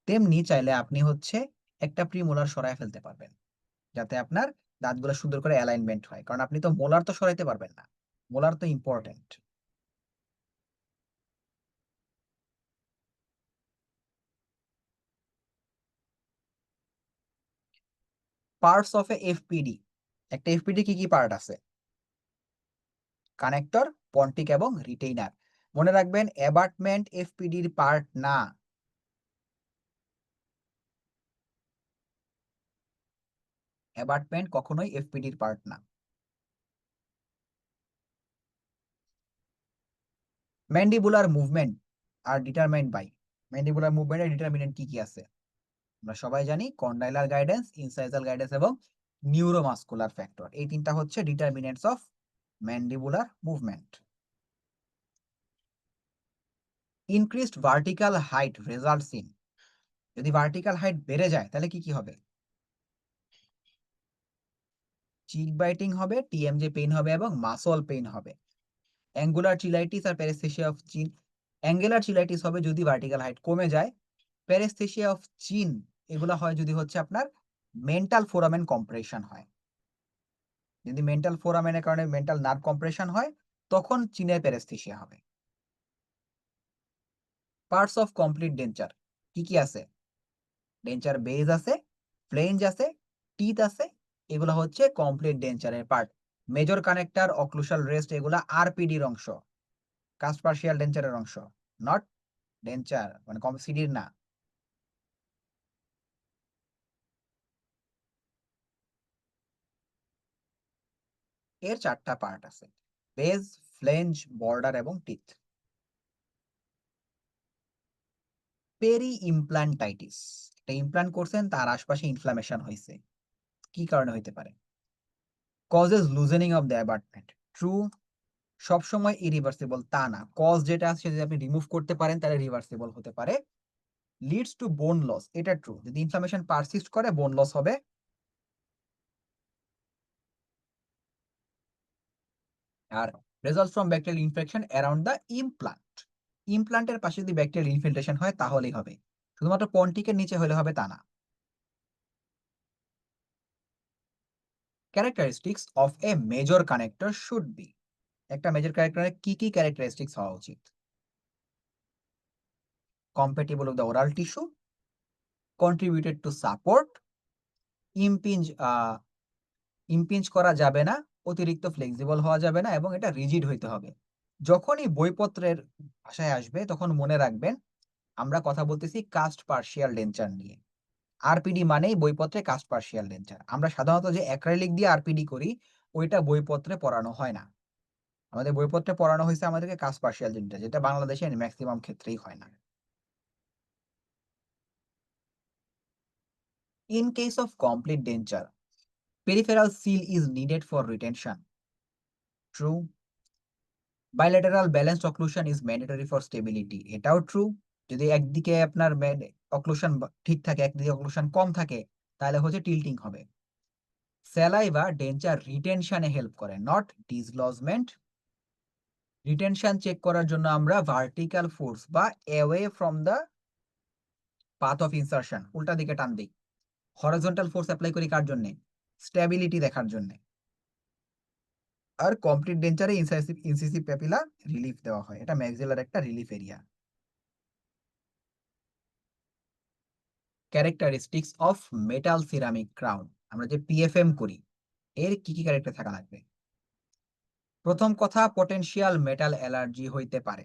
তেমনি চাইলে আপনি হচ্ছে একটা প্রিমোলার সরায় ফেলতে পারবেন, যাতে আপনার দাঁতগুলো সুন্দর করে অ্যালাইনমেন্ট হয়, কারণ আপনি তো মোলার তো সরাইতে পারবেন না, মোলার তো important. Parts of A FPD, একটা এফপিডি কি কি পার্ট আছে? কানেক্টর, পন্টিক এবং রিটেইনার। মনে রাখবেন অ্যাবাটমেন্ট এফপিডির পার্ট না। অ্যাবাটমেন্ট কখনোই এফপিডির পার্ট না। ম্যান্ডিবুলার মুভমেন্ট আর ডিটারমাইন্ড বাই, ম্যান্ডিবুলার মুভমেন্টের ডিটারমিনেন্ট কি কি আছে? আমরা সবাই জানি কন্ডাইলার গাইডেন্স, ইনসাইজাল গাইডেন্স এবং নিউরোমাসকুলার ফ্যাক্টর, এই তিনটা হচ্ছে determinants of mandibular movement. Increased vertical height results in, যদি ভার্টিক্যাল হাইট বেড়ে যায় তাহলে কি কি হবে? চিক বাইটিং হবে, টিএমজে পেইন হবে এবং মাসল পেইন হবে। অ্যাঙ্গুলার চিলাইটিস আর প্যারেস্থেসিয়া অফ চিন, অ্যাঙ্গুলার চিলাইটিস হবে যদি ভার্টিক্যাল হাইট কমে যায়। প্যারেস্থেসিয়া অফ চিন এগুলা হয় যদি হচ্ছে আপনার মেন্টাল ফোরামেন কম্প্রেশন হয়। যদি মেন্টাল ফোরামেনের কারণে মেন্টাল নার্ভ কম্প্রেশন হয়, তখন চিনের প্যারেস্থেসিয়া হবে। পার্টস অফ কমপ্লিট ডেঞ্চার কি কি আছে? ডেঞ্চার বেজ আছে, ফ্লেঞ্জ আছে, টিথ আছে, এগুলো হচ্ছে কমপ্লিট ডেঞ্চারের part. Major connector, occlusal rest এগুলা আরপিডির অংশ, কাস্ট পার্শিয়াল ডেঞ্চারের অংশ, নট ডেঞ্চার মানে সিডির না। এর 4টা পার্ট আছে, বেজ, ফ্লেঞ্জ, বর্ডার এবং টিথ। পেরি ইমপ্ল্যান্টাইটিস, একটা ইমপ্ল্যান্ট করছেন তার আশপাশে ইনফ্লামেশন হয়েছে, কি কারণে হইতে পারে? Causes loosening of the abutment, true. সবসময় ইরিভার্সিবল তা না, কজ যেটা আছে যদি আপনি রিমুভ করতে পারেন তাহলে রিভার্সিবল হতে পারে। লিডস টু বোন লস, এটা ট্রু, যদি ইনফ্লামেশন পারসিস্ট করে বোন লস হবে। আর result from bacterial infection around the implant, ইমপ্লান্টের পাশে যদি ব্যাকটেরিয়াল ইনফিল্ট্রেশন হয় তাহলেই হবে, শুধুমাত্র পন্টিকের নিচে হলে হবে তা না। Characteristics of a major connector should be, একটা মেজর কানেক্টরের কি কি ক্যারেক্টারিস্টিক্স হওয়া উচিত? Compatible with the oral tissue, contributed to support, impinge impinge করা যাবে না, অতিরিক্ত ফ্লেক্সিবল হওয়া যাবে না, এবং এটা রিজিড হইতে হবে। যখনই বইপত্রের ভাষায় আসবে তখন মনে রাখবেন আমরা কথা বলতেছি কাস্ট পার্শিয়াল ডেঞ্চার নিয়ে। আরপিডি মানেই বইপত্রে কাস্ট পার্শিয়াল ডেঞ্চার। আমরা সাধারণত যে অ্যাক্রিলিক দিয়ে আরপিডি করি ওইটা বইপত্রে পড়ানো হয় না, আমাদের বইপত্রে পড়ানো হয়েছে আমাদেরকে কাস্ট পার্শিয়াল ডেঞ্চার, যেটা বাংলাদেশে ম্যাক্সিমাম ক্ষেত্রেই হয় না। In case of complete denture peripheral seal is needed for retention, true. Bilateral balanced occlusion is mandatory for stability, এটাও ট্রু। যদি একদিকে আপনার অক্লুশন ঠিক থাকে একদিকে অক্লুশন কম থাকে তাহলে হচ্ছে টিল্টিং হবে। স্যালাইভা ডেঞ্চার রিটেনশনে হেল্প করে, নট ডিসলজমেন্ট। রিটেনশন চেক করার জন্য আমরা ভার্টিক্যাল ফোর্স বা away from the path of insertion উল্টা দিকে টান দিই, হরিজন্টাল ফোর্স অ্যাপ্লাই করি কার জন্য? স্ট্যাবিলিটি দেখার জন্য। আর কমপ্লিট ডেঞ্চারে ইনসিসিভ প্যাপিলা রিলিফ দেওয়া হয়, এটা ম্যাক্সিলার একটা relief area. Characteristics of metal ceramic crown, আমরা যে পিএফএম করি এর কি কি ক্যারেক্টার থাকা লাগবে? প্রথম কথা, পটেনশিয়াল মেটাল অ্যালার্জি হইতে পারে।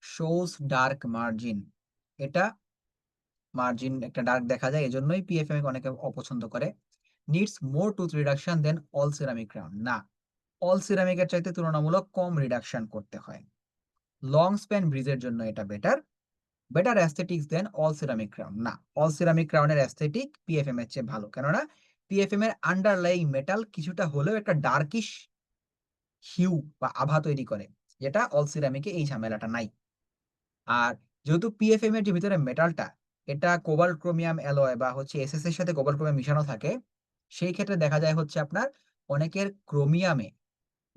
শোস ডার্ক মার্জিন, এটা মার্জিন একটা ডার্ক দেখা যায় এজন্যই পিএফএম অনেকে অপছন্দ করে। নিডস মোর টুথ রিডাকশন দেন অল সিরামিক ক্রাউন, না, অল সিরামিকের চাইতে তুলনামূলক কম রিডাকশন করতে হয়। লং স্প্যান ব্রিজের জন্য এটা বেটার। বেটার অ্যাস্থেটিক্স দেন অল সিরামিক ক্রাউন, না, অল সিরামিক ক্রাউনের অ্যাস্থেটিক পিএফএম এর চেয়ে ভালো, কেননা পিএফএম এর আন্ডারলাইং মেটাল কিছুটা হলেও একটা ডার্কিশ হিউ বা আভা তৈরি করে, যেটা অল সিরামিকে এই ঝামেলাটা নাই। আর যেহেতু পিএফএম এর যে ভিতরে মেটালটা এটা কোবাল্ট ক্রোমিয়াম অ্যালয় বা হচ্ছে এসএস এর সাথে কোবাল্ট ক্রোমিয়াম মিশানো থাকে, সেই ক্ষেত্রে দেখা যায় হচ্ছে আপনার অনেকের ক্রোমিয়ামে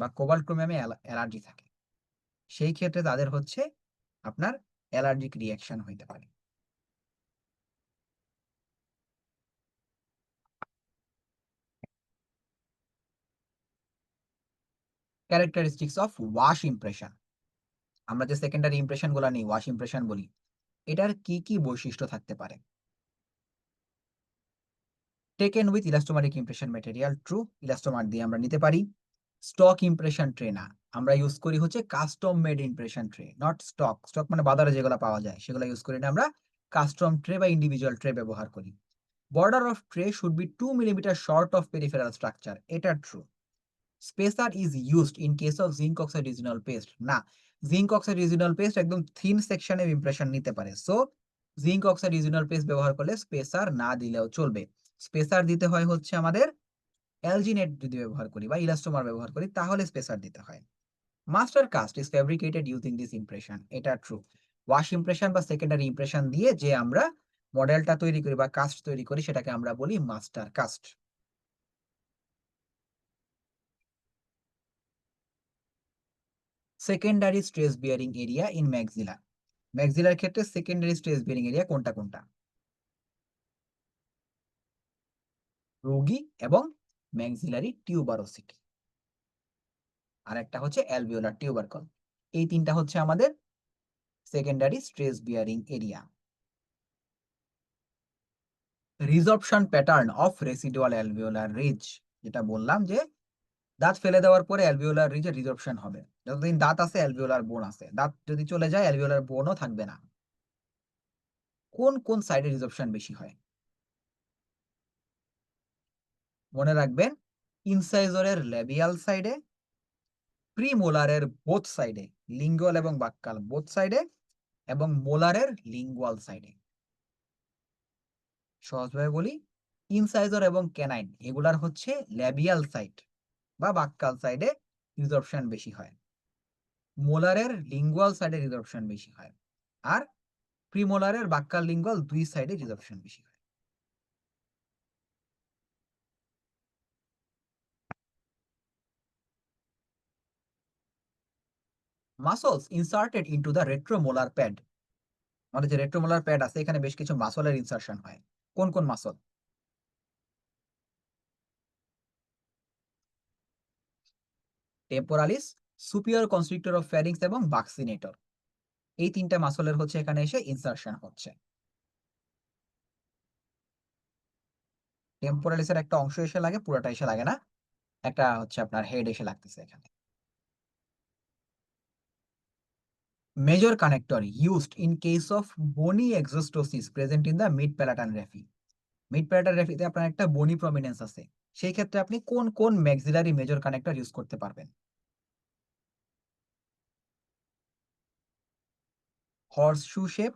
বা কোবাল্ট ক্রোমিয়ামে অ্যালার্জি থাকে, সেই ক্ষেত্রে তাদের হচ্ছে আপনার অ্যালার্জিক রিয়াকশন হইতে পারে। ক্যারেক্টারিস্টিক্স অফ ওয়াশ ইমপ্রেশন, আমরা যে সেকেন্ডারি ইমপ্রেশন গুলো নিই ওয়াশ ইমপ্রেশন বলি, এটার কি কি বৈশিষ্ট্য থাকতে পারে? Taken with elastomeric impression material, true, elastomer দিয়ে আমরা নিতে পারি। স্টক ইমপ্রেশন ট্রে না, আমরা ইউজ করি হচ্ছে custom made impression tray, not stock. Stock মানে বাজারে যেগুলো পাওয়া যায় সেগুলো ইউজ করি না, আমরা কাস্টম ট্রে বা ইন্ডিভিজুয়াল ট্রে ব্যবহার করি। Border of tray should be 2 millimetre short of peripheral structure, এটা true. Spacer is used in case of zinc oxide eugenol paste, না, জিঙ্ক অক্সাইড রিজিনাল পেস্ট একদম থিন সেকশনে ইমপ্রেশন নিতে পারে, so zinc oxide eugenol paste ব্যবহার করলে স্পেসার না দিলেও চলবে। স্পেসার দিতে হয় হচ্ছে আমাদের অ্যালজিনেট যদি ব্যবহার করি বা ইলাস্টোমার ব্যবহার করি তাহলে স্পেসার দিতে হয়। Master cast is fabricated using this impression, এটা ট্রু। ওয়াশ ইমপ্রেশন বা সেকেন্ডারি ইমপ্রেশন দিয়ে যে আমরা মডেলটা তৈরি করি বা কাস্ট তৈরি করি সেটাকে আমরা বলি master cast. Secondary stress bearing area in maxilla, ম্যাক্সিলার ক্ষেত্রে সেকেন্ডারি স্ট্রেস বিয়ারিং এরিয়া কোনটা কোনটা? রোগী এবং ম্যাক্সিলারি টিউবারোসিটি, আর একটা হচ্ছে অ্যালভিওলার টিউবারকল, এই তিনটা হচ্ছে আমাদের secondary stress bearing area. Resorption pattern of residual alveolar ridge, যেটা বললাম যে দাঁত ফেলে দেওয়ার পরে অ্যালভিওলার রিজে রিজর্পশন হবে, যতদিন দাঁত আছে অ্যালভিওলার বোন আছে, দাঁত যদি চলে যায় অ্যালভিওলার বোনও থাকবে না। কোন কোন সাইডে রিজর্পশন বেশি হয়? মনে রাখবেন, ইনসাইজরের ল্যাবিয়াল সাইডে, প্রিমোলারের বোথ সাইডে, লিঙ্গুয়াল এবং বাক্কাল বোথ সাইডে, এবং মোলারের লিঙ্গুয়াল সাইডে। সহজভাবে বলি, ইনসাইজর এবং ক্যানাইন এগুলার হচ্ছে ল্যাবিয়াল সাইড বা বাক্কাল সাইডে রিসরপশন বেশি হয়। মোলারের লিঙ্গুয়াল সাইডে রিসরপশন বেশি হয়। আর প্রিমোলারের বাক্কাল লিঙ্গুয়াল দুই সাইডে রিসরপশন বেশি হয়। Muscles inserted into the retromolar pad. আমাদের যে রেট্রোমোলার প্যাড আছে এখানে বেশ কিছু মাসলের ইনসার্শন হয়। কোন কোন muscle? Temporalis, superior constrictor of pharynx এবং বাক্সিনেটর। এই তিনটা মাসলের হচ্ছে এখানে এসে ইনসার্শন হচ্ছে। টেম্পোরালিসের একটা অংশ এসে লাগে, পুরোটা এসে লাগে না। একটা হচ্ছে আপনার হেড এসে লাগতেছে এখানে। Major connector used in case of bony exostosis present in the mid palatal raphe. Mid palatal রেফিতে আপনার একটা বনি প্রমিনেন্স আছে। সেই ক্ষেত্রে আপনি কোন কোন ম্যাক্সিলারি মেজর কানেক্টর ইউজ করতে পারবেন? Horseshoe shape,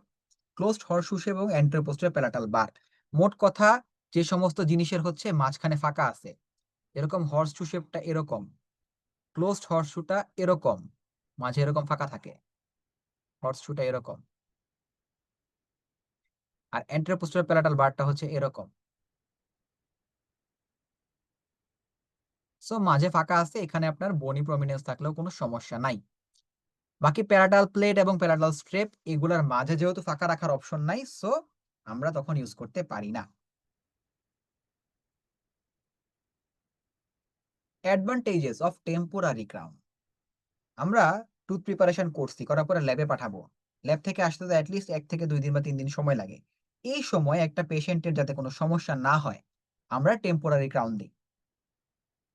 closed horseshoe shape এবং অ্যান্টেরোপোস্টেরিয়র প্যালাটাল বার। মোট কথা, যে সমস্ত জিনিসের হচ্ছে মাঝখানে ফাঁকা আছে, এরকম হর্সশু শেপটা এরকম, ক্লোজড হর্সশুটা এরকম, মাঝে এরকম ফাঁকা থাকে, হর্সশুটা এরকম, আর অ্যান্টেরোপোস্টেরিয়র প্যালাটাল বারটা হচ্ছে এরকম। সো মাঝে ফাঁকা আছে, এখানে আপনার বনি প্রমিনেন্স থাকলেও কোনো সমস্যা নাই। বাকি প্যারাটাল প্লেট এবং প্যারাটাল স্ট্রেপ এগুলার মাঝে যেহেতু ফাঁকা রাখার অপশন নাই, সো আমরা তখন ইউজ করতে পারি না। Advantages of temporary crown. আমরা টুথ প্রিপারেশন করছি, করার পরে ল্যাবে পাঠাবো। ল্যাব থেকে আসতে তো অ্যাটলিস্ট ১ থেকে ২ দিন বা ৩ দিন সময় লাগে। এই সময় একটা পেশেন্টের যাতে কোনো সমস্যা না হয়, আমরা টেম্পোরারি ক্রাউন দেই।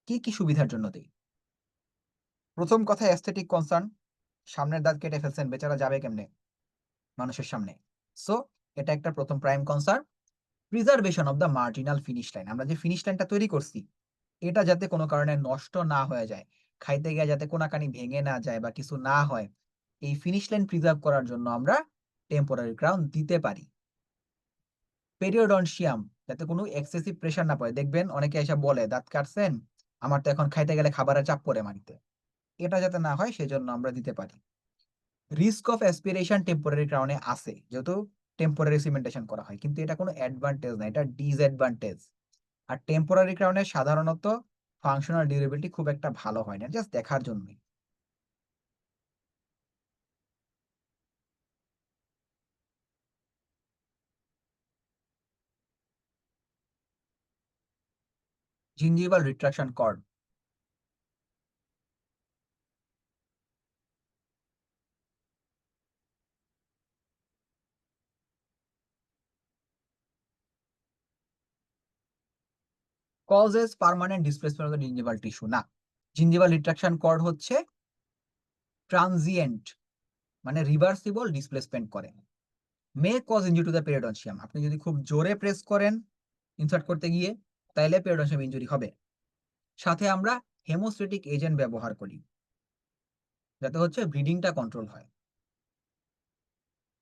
কি, কি সুবিধার জন্য দেই? প্রথম কথা অ্যাস্থেটিক কনসার্ন। সামনের দাঁত কেটে ফেলছেন, বেচারা যাবে কেমনে মানুষের সামনে? সো এটা একটা প্রথম prime concern. Preservation of the marginal finish line. আমরা যে ফিনিশ লাইনটা তৈরি করছি, এটা যাতে কোনো কারণে নষ্ট না হয়ে যায়, খাইতে গিয়ে যাতে কোনাকানি ভেঙে না যায় বা কিছু না হয়, এই ফিনিশ লাইন প্রিজার্ভ করার জন্য আমরা টেম্পোরারি ক্রাউন দিতে পারি। পেরিওডন্সিয়াম, যাতে কোনো এক্সেসিভ প্রেশার না পড়ে। দেখবেন অনেকে এসে বলে, দাঁত কাটছেন, আমার তো এখন খাইতে গেলে খাবারের চাপ পড়ে মাটিতে। এটা যাতে না হয় সেজন্য আমরা দিতে পারি। রিস্ক অফ অ্যাসপিরেশন টেম্পোরারি ক্রাউনে আছে, যেহেতু টেম্পোরারি সিমেন্টেশন করা হয়, কিন্তু এটা কোনো অ্যাডভান্টেজ না, এটা ডিসঅ্যাডভান্টেজ। আর টেম্পোরারি ক্রাউনে সাধারণত ফাংশনাল ডিউরেবিলিটি খুব একটা ভালো হয় না, জাস্ট দেখার জন্যই। Gingival retraction cord. Causes permanent displacement of the gingival tissue না। জিঞ্জিভাল রিট্রাকশন কর্ড হচ্ছে ট্রানজিয়েন্ট, মানে রিভার্সিবল ডিসপ্লেসমেন্ট করে। May cause injury to the periodontium. আপনি যদি খুব জোরে প্রেস করেন ইনসার্ট করতে গিয়ে, তাইলে পেরিডনশিয়াম ইনজুরি হবে। সাথে আমরা হেমোস্টেটিক এজেন্ট ব্যবহার করি, যাতে হচ্ছে ব্লিডিংটা কন্ট্রোল হয়।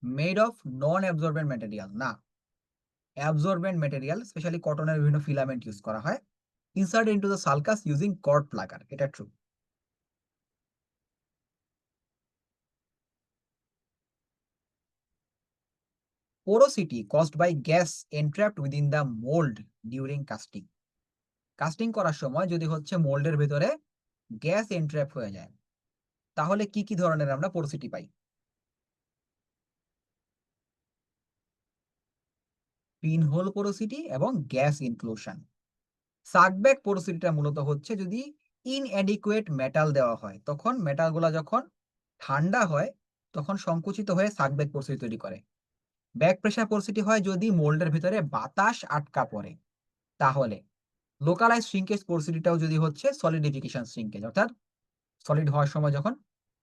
Made of non absorbent material না, অ্যাবজর্বেন্ট ম্যাটেরিয়াল স্পেশালি কটনের বিভিন্ন ফিলামেন্ট ইউজ করা হয়। Insert into the sulcus using cord plugger, এটা true. Porosity caused by gas entrapped within the mould during casting. Casting করার সময় যদি হচ্ছে মোল্ডের ভেতরে গ্যাস এনট্র্যাপ হয়ে যায়, তাহলে কি কি ধরনের আমরা পোরোসিটি পাই? পিনহোল পোরোসিটি এবং গ্যাস ইনক্লুশন। সাকব্যাক পোরোসিটিটা মূলত হচ্ছে যদি ইনঅ্যাডিকুয়েট মেটাল দেওয়া হয়, তখন মেটালগুলা যখন ঠান্ডা হয় তখন সংকুচিত হয়ে সাকব্যাক পোরোসিটি তৈরি করে। ব্যাক প্রেসার পোরোসিটি হয় যদি মোল্ডের ভিতরে বাতাস আটকা পড়ে। তাহলে লোকালাইজ শ্রিঙ্কেজ পোরোসিটিটাও যদি হচ্ছে সলিডিফিকেশন শ্রিঙ্কেজ, অর্থাৎ সলিড হওয়ার সময় যখন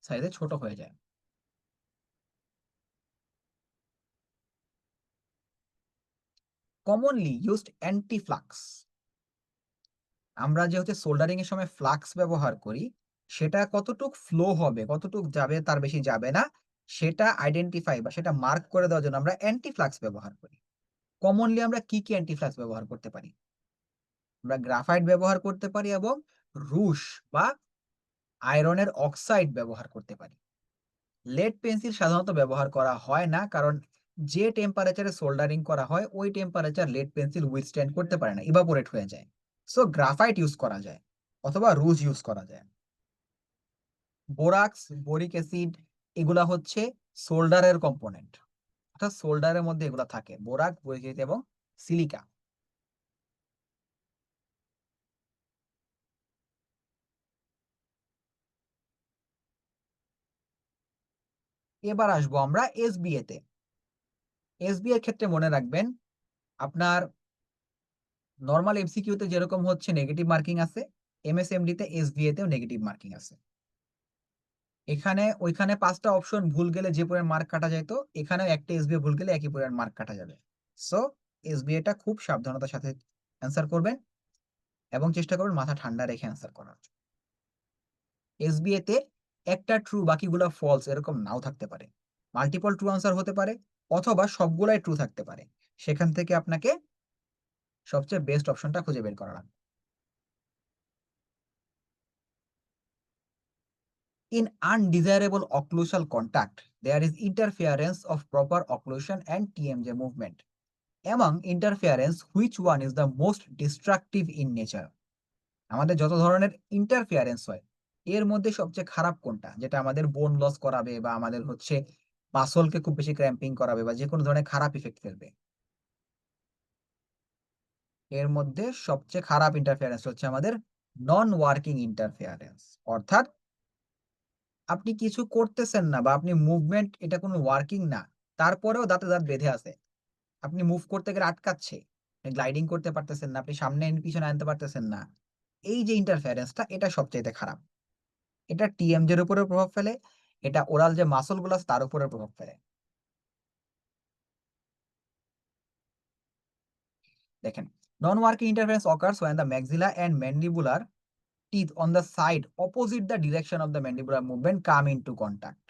সাইজে ছোট হয়ে যায়। Commonly used antiflux. আমরা যে হচ্ছে সোল্ডারিং এর সময় ফ্লাক্স ব্যবহার করি, সেটা কতটুক ফ্লো হবে, কতটুক যাবে, তার বেশি যাবে না, সেটা আইডেন্টিফাই বা সেটা মার্ক করে দেওয়ার জন্য আমরা অ্যান্টি ফ্লাক্স ব্যবহার করি। কমনলি আমরা কি কি অ্যান্টি ফ্লাক্স ব্যবহার করতে পারি? আমরা গ্রাফাইট ব্যবহার করতে পারি এবং রুশ বা আয়রনের অক্সাইড ব্যবহার করতে পারি। লেড পেন্সিল সাধারণত ব্যবহার করা হয় না, কারণ যে টেম্পারেচারে সোল্ডারিং করা হয় ওই টেম্পারেচার লেড পেন্সিল উইথস্ট্যান্ড করতে পারে না, ইভাপোরেট হয়ে যায়। সো গ্রাফাইট ইউজ করা যায় অথবা রুশ ইউজ করা যায়। বোরাক্স, বোরিক অ্যাসিড এগুলা হচ্ছে সোল্ডারের কম্পোনেন্ট, অর্থাৎ সোল্ডারের মধ্যে এগুলা থাকে, বোরাক, বোরিক অ্যাসিড এবং সিলিকা। এবার আসবো আমরা এসবিএ তে। এসবিএ এর ক্ষেত্রে মনে রাখবেন, আপনার নরমাল এমসিকিউ তে যেরকম হচ্ছে নেগেটিভ মার্কিং আছে, এমএসএমডি তে এসবিএ তেও নেগেটিভ মার্কিং আছে। এখানে ওইখানে ৫টা অপশন ভুল গেলে যে পরিমাণ মার্ক কাটা যেত, এখানেও একটা এসবিএ ভুল গেলে একই পরিমাণ মার্ক কাটা যাবে। সো এসবিএ টা খুব সাবধানতার সাথে অ্যান্সার করবেন এবং চেষ্টা করবেন মাথা ঠান্ডা রেখে অ্যান্সার করার। এসবিএ তে একটা ট্রু বাকিগুলা ফলস এরকম নাও থাকতে পারে, মাল্টিপল ট্রু আনসার হতে পারে অথবা সবগুলাই ট্রু থাকতে পারে। সেখান থেকে আপনাকে সবচেয়ে বেস্ট অপশনটা খুঁজে বের করা লাগবে। In undesirable occlusal contact, there is interference of proper occlusion and TMJ movement. Among interference, which one is the most destructive in nature? আমাদের যত ধরনের ইন্টারফিয়ারেন্স হয় এর মধ্যে সবচেয়ে খারাপ কোনটা, যেটা আমাদের বোন লস করাবে বা আমাদের হচ্ছে মাসলকে খুব বেশি ক্র্যাম্পিং করাবে বা যে কোনো ধরনের খারাপ ইফেক্ট ফেলবে? এর মধ্যে সবচেয়ে খারাপ ইন্টারফিয়ারেন্স হচ্ছে আমাদের নন ওয়ার্কিং ইন্টারফিয়ারেন্স, অর্থাৎ আপনি কিছু করতেছেন না বা আপনি মুভমেন্ট এটা কোনো ওয়ার্কিং না, তারপরেও দাঁতে দাঁত বেঁধে আছে, আপনি মুভ করতে গেলে আটকাচ্ছে, গ্লাইডিং করতে পারতেছেন না, আপনি সামনে পিছনে আনতে পারতেছেন না। এই যে ইন্টারফারেন্সটা এটা সবচাইতে খারাপ। এটা টিএমজি এর উপরে প্রভাব ফেলে, এটা ওরাল যে মাসল গুলো আছে তার উপরে প্রভাব ফেলে। দেখেন, নন working interference occurs when the maxilla and mandibular teeth on the side opposite the direction of the mandibular movement come into contact.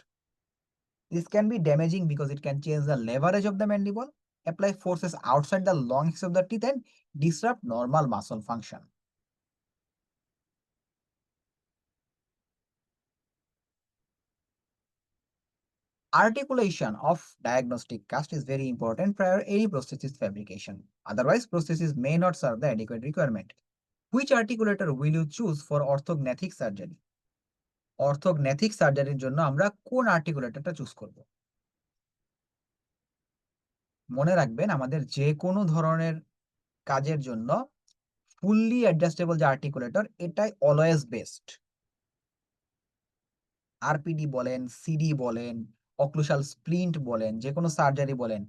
This can be damaging because it can change the leverage of the mandible, apply forces outside the long axis of the teeth, and disrupt normal muscle function. Articulation of diagnostic cast is very important prior any prosthesis fabrication. Otherwise, prosthesis may not serve the adequate requirement. Which articulator will you choose for orthognathic surgery? অর্থোগন্যাথিক সার্জারির জন্য আমরা কোন আর্টিকুলেটরটা চুজ করব? মনে রাখবেন, আমাদের যে কোনো ধরনের কাজের জন্য ফুললি অ্যাডজাস্টেবল যে আর্টিকুলেটর এটাই অলওয়েজ বেস্ট। আরপিডি বলেন, সিডি বলেন, অক্লুসাল স্প্লিন্ট বলেন, যে কোনো সার্জারি বলেন,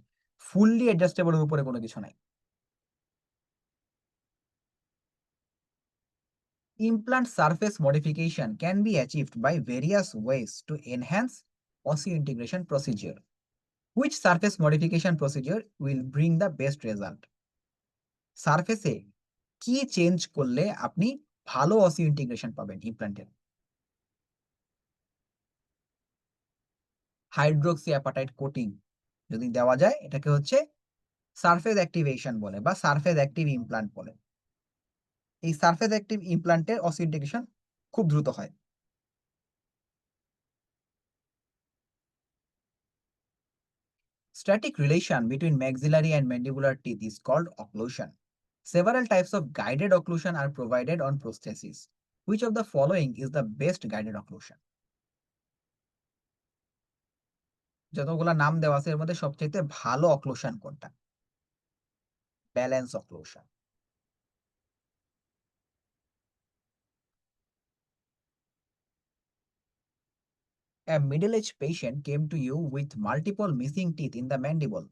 ফুললি অ্যাডজাস্টেবল এর উপরে কোনো কিছু নাই। Implant surface modification can be achieved by various ways to enhance osseointegration procedure. Which surface modification procedure will bring the best result? সারফেসে কি চেঞ্জ করলে আপনি ভালো অসিওইন্টিগ্রেশন পাবেন ইমপ্ল্যান্টের? হাইড্রোক্সি অ্যাপাটাইট কোটিং যদি দেওয়া যায় এটাকে হচ্ছে সারফেস অ্যাক্টিভেশন বলে বা সারফেস অ্যাক্টিভ ইমপ্ল্যান্ট বলে। এই সারফেস অ্যাক্টিভ ইমপ্ল্যান্টের অসিওইন্টিগ্রেশন খুব দ্রুত হয়। Static relation between maxillary and mandibular teeth is called occlusion. Several types of guided occlusion are provided on prosthesis. Which of the following is the best guided occlusion? যতগুলা নাম দেওয়া আছে এর মধ্যে সবচেয়ে ভালো অক্লুশন কোনটা? Balance occlusion. A middle-aged patient came to you with multiple missing teeth in the mandible.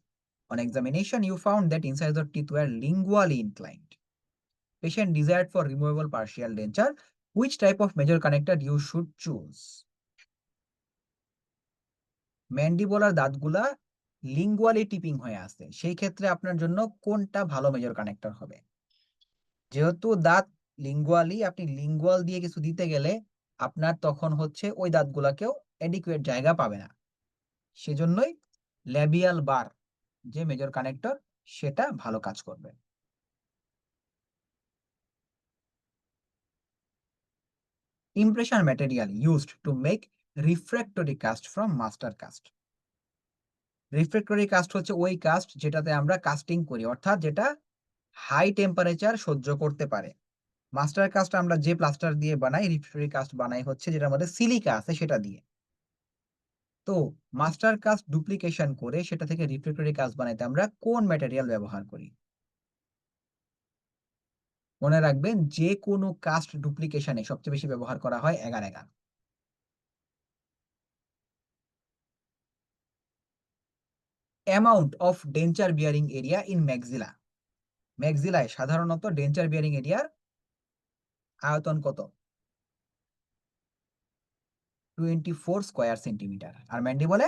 On examination, you found that incisor teeth were lingually inclined. Patient desired for removable partial denture. Which type of major connector you should choose? ম্যান্ডিবুলার দাঁতগুলা লিঙ্গুয়ালি টিপিং হয়ে আছে, সেই ক্ষেত্রে আপনার জন্য কোনটা ভালো মেজর কানেক্টর হবে? যেহেতু দাঁত লিঙ্গুয়ালি, আপনি লিঙ্গুয়াল দিয়ে কিছু দিতে গেলে আপনার তখন হচ্ছে ওই দাঁতগুলাকেও এডিকুয়েট জায়গা পাবে না, সেজন্যই ল্যাবিয়াল বার যে মেজর কানেক্টর সেটা ভালো কাজ করবে। Impression material used to make refractory cast from master cast. Refractory cast হচ্ছে ওই কাস্ট যেটাতে আমরা কাস্টিং করি, অর্থাৎ যেটা হাই টেম্পারেচার সহ্য করতে পারে। মাস্টার কাস্ট আমরা যে প্লাস্টার দিয়ে বানাই, রিফ্র্যাক্টরি কাস্ট বানাই হচ্ছে যেটার মধ্যে সিলিকা আছে সেটা দিয়ে। তো মাস্টার কাস্ট ডুপ্লিকেশন করে সেটা থেকে রিফ্র্যাক্টরি কাস্ট বানাইতে আমরা কোন ম্যাটেরিয়াল ব্যবহার করি? মনে রাখবেন যে কোনো কাস্ট ডুপ্লিকেশনে সবচেয়ে বেশি ব্যবহার করা হয় এগার এগার। Amount of denture bearing area in maxilla. ম্যাক্সিলায় সাধারণত ডেঞ্চার বিয়ারিং এরিয়ার আয়তন কত? 24 স্কয়ার সেন্টিমিটার। আর ম্যান্ডিবলে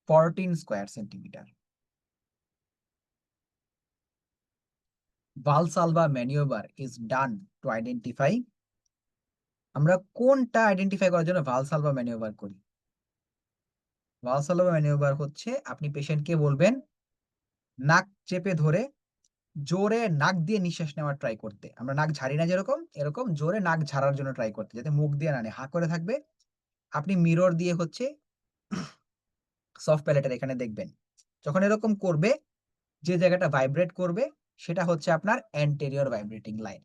14 square centimetre. Valsalva manoeuvre is done to identify. আমরা কোনটা আইডেন্টিফাই করার জন্য ভালসালভা ম্যানিওভার করি? ভালসালভা ম্যানিওভার হচ্ছে আপনি পেশেন্টকে বলবেন নাক চেপে ধরে জোরে নাক দিয়ে নিঃশ্বাস নেওয়ার ট্রাই করতে। আমরা নাক ঝাড়ি না যেরকম, এরকম জোরে নাক ঝাড়ার জন্য ট্রাই করতে। যাতে মুখ দিয়ে না নেয়, হা করে থাকবে। আপনি মিরর দিয়ে হচ্ছে সফট প্যালেটের এখানে দেখবেন। যখন এরকম করবে, যে জায়গাটা ভাইব্রেট করবে সেটা হচ্ছে আপনার anterior vibrating line.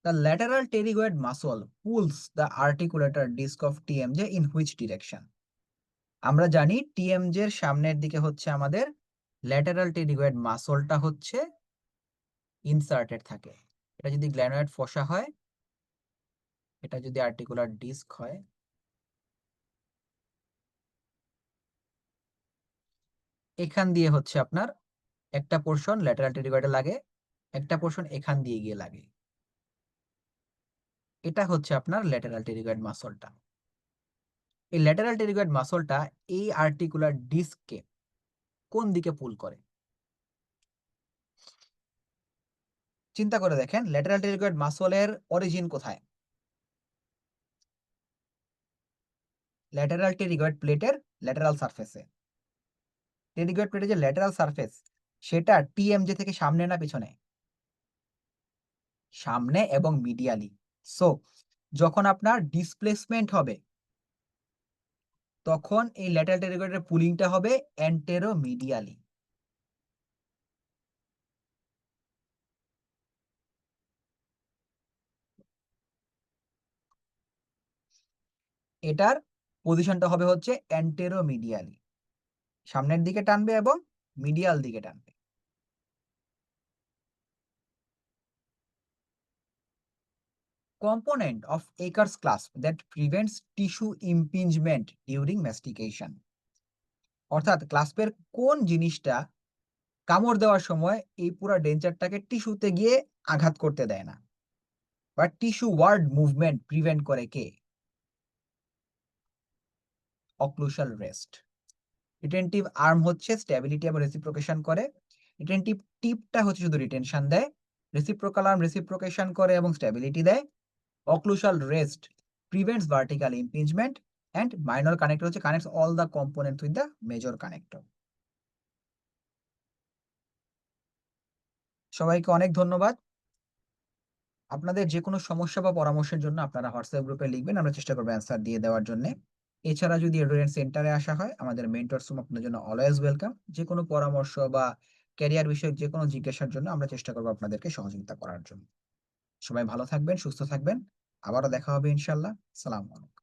The lateral pterygoid muscle pulls the articulator disc of TMJ in which direction? আমরা জানি TMJ এর সামনের দিকে হচ্ছে আমাদের ল্যাটেরাল টেরিগয়েড মাসলটা হচ্ছে ইনসার্টেড থাকে। এটা যদি গ্ল্যানোয়েড ফসা হয়, এটা যদি আর্টিকুলার ডিস্ক হয়, এখান দিয়ে হচ্ছে আপনার একটা পোরশন ল্যাটেরাল টেরিগয়েডে লাগে, একটা পোরশন এখান দিয়ে গিয়ে লাগে। এটা হচ্ছে আপনার ল্যাটেরাল টেরিগয়েড মাসলটা। এই ল্যাটেরাল টেরিগয়েড মাসলটা এই আর্টিকুলার ডিস্ককে কোন দিকে পুল করে? চিন্তা করে দেখেন ল্যাটেরাল টেরিগয়েড মাসলের অরিজিন কোথায়? ল্যাটেরাল টেরিগয়েড প্লেটের ল্যাটেরাল সারফেসে। টেরিগয়েড প্লেটের যে ল্যাটেরাল সারফেস সেটা টিএমজে থেকে সামনে না পিছনে? সামনে এবং মিডিয়ালি। সো যখন আপনার ডিসপ্লেসমেন্ট হবে তখন এই ল্যাটেরাল টেরিগয়েডের পুলিংটা হবে অ্যান্টেরোমিডিয়ালি। এটার পজিশনটা হবে হচ্ছে অ্যান্টেরোমিডিয়ালি, সামনের দিকে টানবে এবং মিডিয়াল দিকে টানবে। Component of Akers clasp that prevents tissue impingement during mastication. অর্থাৎ ক্লাস্পের কোন জিনিসটা কামড় দেওয়ার সময় এই পুরো ডেঞ্চারটাকে টিস্যুতে গিয়ে আঘাত করতে দেয় না, বা টিস্যু ওয়ার্ড মুভমেন্ট প্রিভেন্ট করে কে? অক্লুসাল রেস্ট। রিটেনটিভ আর্ম হচ্ছে স্ট্যাবিলিটি এবং রেসিপ্রোকেশন করে। রিটেনটিভ টিপটা হচ্ছে শুধু রিটেনশন দেয়। রেসিপ্রোকাল আর্ম রেসিপ্রোকেশন করে এবং স্ট্যাবিলিটি দেয়। অক্লুসাল rest prevents vertical impingement and minor connector হচ্ছে connects all the components with the major connector. সবাইকে অনেক ধন্যবাদ। আপনাদের যে কোনো সমস্যা বা পরামর্শের জন্য আপনারা হোয়াটসঅ্যাপ গ্রুপে লিখবেন, আমরা চেষ্টা করবো অ্যান্সার দিয়ে দেওয়ার জন্য। এছাড়া যদি এডুরেন্ট সেন্টারে আসা হয়, আমাদের মেন্টরস রুম আপনাদের জন্য অলওয়েজ ওয়েলকাম। যে কোনো পরামর্শ বা ক্যারিয়ার বিষয়ক যে কোনো জিজ্ঞাসার জন্য আমরা চেষ্টা করবো আপনাদেরকে সহযোগিতা করার জন্য। সবাই ভালো থাকবেন, সুস্থ থাকবেন। আবারও দেখা হবে ইনশাল্লাহ। সালাম আলাইকুম।